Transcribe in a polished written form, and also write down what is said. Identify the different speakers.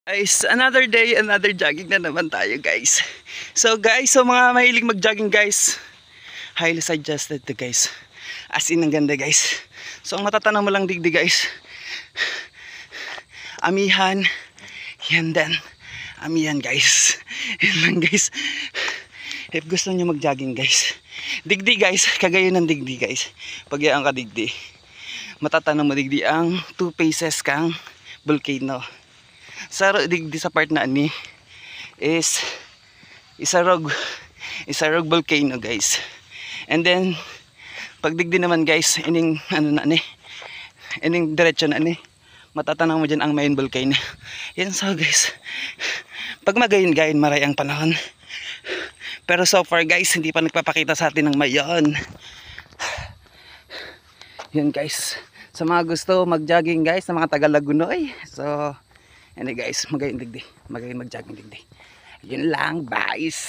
Speaker 1: Guys, another day, another jogging na naman tayo guys. So guys, so mga mahilig mag-jogging guys, highly suggested to guys. As in, ang ganda guys. So ang matatanaw mo lang digdi guys, amihan, yan din, amihan guys. Yan lang guys. If gusto nyo mag-jogging guys, digdi guys, kagaya ng digdi guys. Pag yan ka digdi, matatanaw mo digdi ang two faces kang volcano. Sa digdi sa part na ani is isarog volcano guys. And then pag digdi naman guys, ining ano na ni, ining diretso na ni, matatanaw mo dyan ang main volcano. Yan so guys, pag magayon-gayon maray ang panahon. Pero so far guys, hindi pa nagpapakita sa atin ng mayon. Yan guys, sa mga gusto mag-jogging guys, sa mga taga Lagunoy, so hindi guys, magayon digdi, magayon mag-jogging digdi. Yun lang guys.